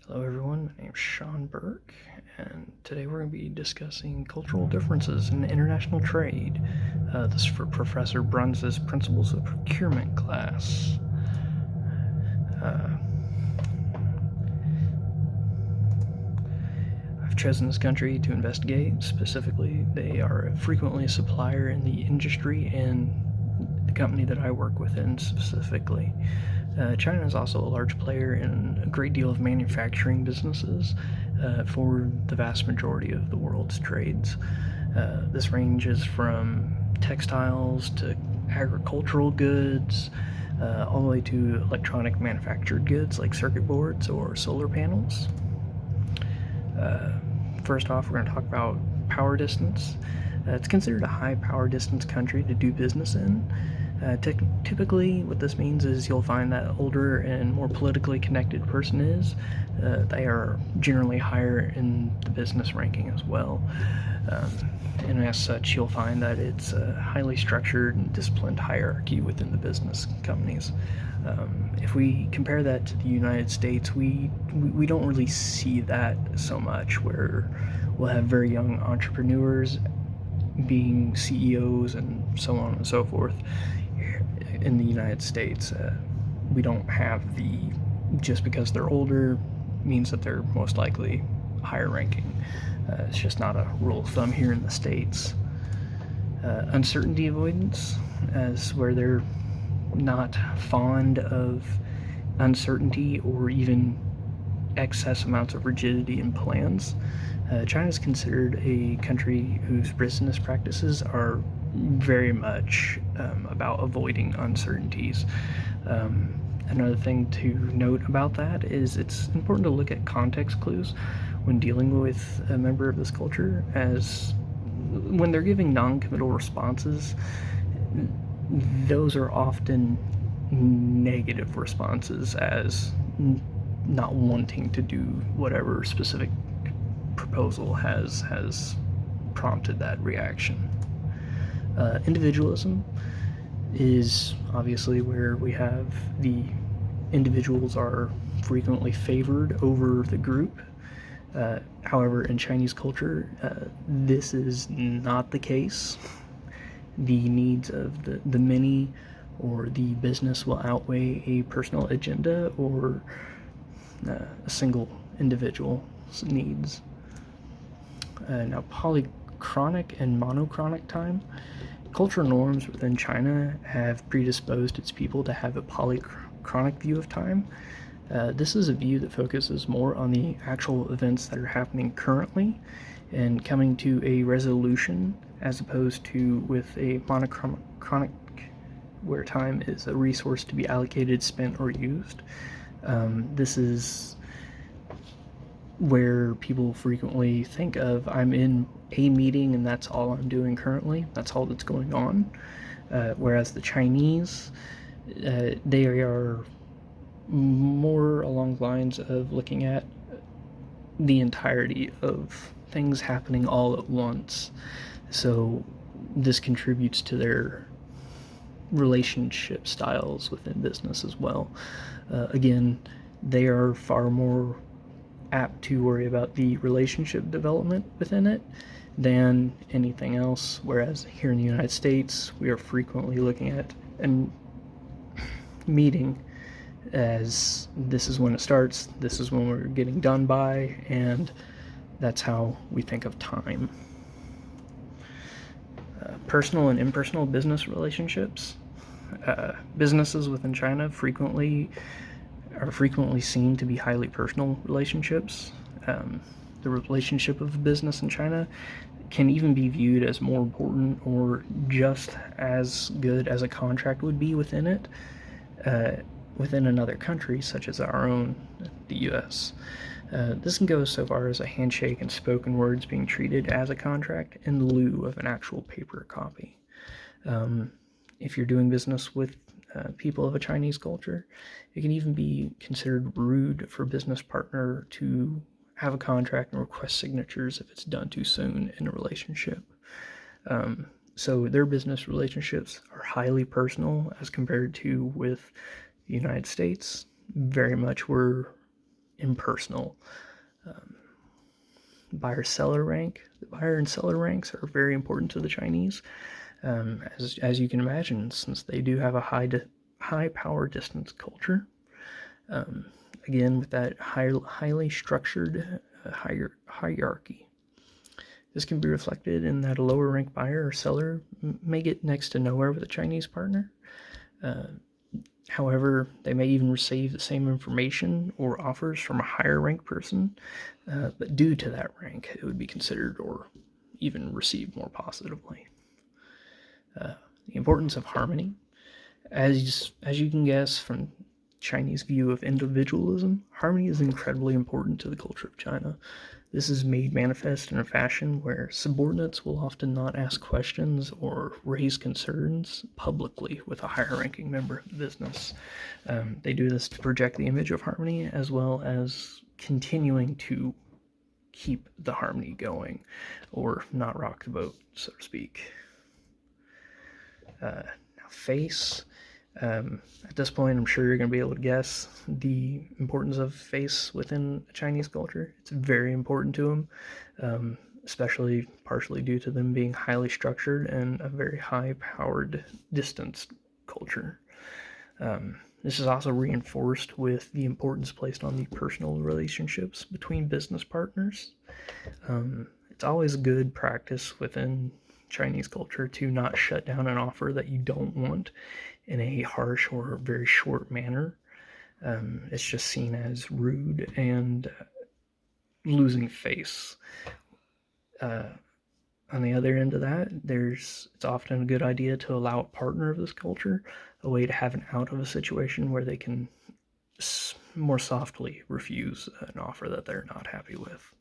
Hello, everyone. My name is Sean Burke, and today we're going to be discussing cultural differences in international trade. This is for Professor Bruns's Principles of Procurement class. I've chosen this country to investigate. Specifically, they are frequently a supplier in the industry and the company that I work within specifically. China is also a large player in a great deal of manufacturing businesses for the vast majority of the world's trades. This ranges from textiles to agricultural goods, all the way to electronic manufactured goods like circuit boards or solar panels. First off, we're going to talk about power distance. It's considered a high power distance country to do business in. Typically, what this means is you'll find that older and more politically connected a person is, they are generally higher in the business ranking as well. And as such, you'll find that it's a highly structured and disciplined hierarchy within the business companies. If we compare that to the United States, we don't really see that so much, where we'll have very young entrepreneurs being CEOs and so on and so forth. In the United States, we don't have just because they're older means that they're most likely higher ranking. It's just not a rule of thumb here in the States. Uncertainty avoidance, as where they're not fond of uncertainty or even excess amounts of rigidity in plans. China is considered a country whose business practices are very much about avoiding uncertainties. Another thing to note about that is it's important to look at context clues when dealing with a member of this culture, as when they're giving non-committal responses, those are often negative responses, as not wanting to do whatever specific proposal has prompted that reaction. Individualism is obviously where we have the individuals are frequently favored over the group. However, in Chinese culture, this is not the case. The needs of the many or the business will outweigh a personal agenda or a single individual's needs. Now, polychronic and monochronic time. Cultural norms within China have predisposed its people to have a polychronic view of time. This is a view that focuses more on the actual events that are happening currently and coming to a resolution, as opposed to with a monochronic, where time is a resource to be allocated, spent, or used. This is where people frequently think of, I'm in a meeting and that's all I'm doing currently, that's all that's going on. Whereas the Chinese, they are more along the lines of looking at the entirety of things happening all at once. So this contributes to their relationship styles within business as well. Again, they are far more apt to worry about the relationship development within it than anything else, whereas here in the United States, we are frequently looking at a meeting as this is when it starts, this is when we're getting done by, and that's how we think of time. Personal and impersonal business relationships. Businesses within China are frequently seen to be highly personal relationships. The relationship of a business in China can even be viewed as more important or just as good as a contract would be within it, within another country such as our own, the US. This can go so far as a handshake and spoken words being treated as a contract in lieu of an actual paper copy. If you're doing business with people of a Chinese culture, it can even be considered rude for a business partner to have a contract and request signatures if it's done too soon in a relationship. So their business relationships are highly personal as compared to with the United States. Very much we're impersonal. Buyer-seller rank. The buyer and seller ranks are very important to the Chinese, as you can imagine, since they do have a high power distance culture. Again, with that highly structured hierarchy. This can be reflected in that a lower rank buyer or seller may get next to nowhere with a Chinese partner. However, they may even receive the same information or offers from a higher rank person, but due to that rank, it would be considered or even received more positively. The importance of harmony. As you can guess from Chinese view of individualism, harmony is incredibly important to the culture of China. This is made manifest in a fashion where subordinates will often not ask questions or raise concerns publicly with a higher ranking member of the business. They do this to project the image of harmony as well as continuing to keep the harmony going or not rock the boat, so to speak. Now, face. At this point, I'm sure you're going to be able to guess the importance of face within Chinese culture. It's very important to them, especially partially due to them being highly structured and a very high-powered distance culture. This is also reinforced with the importance placed on the personal relationships between business partners. It's always good practice within Chinese culture to not shut down an offer that you don't want in a harsh or very short manner. It's just seen as rude and losing face. On the other end of that, it's often a good idea to allow a partner of this culture a way to have an out of a situation where they can more softly refuse an offer that they're not happy with.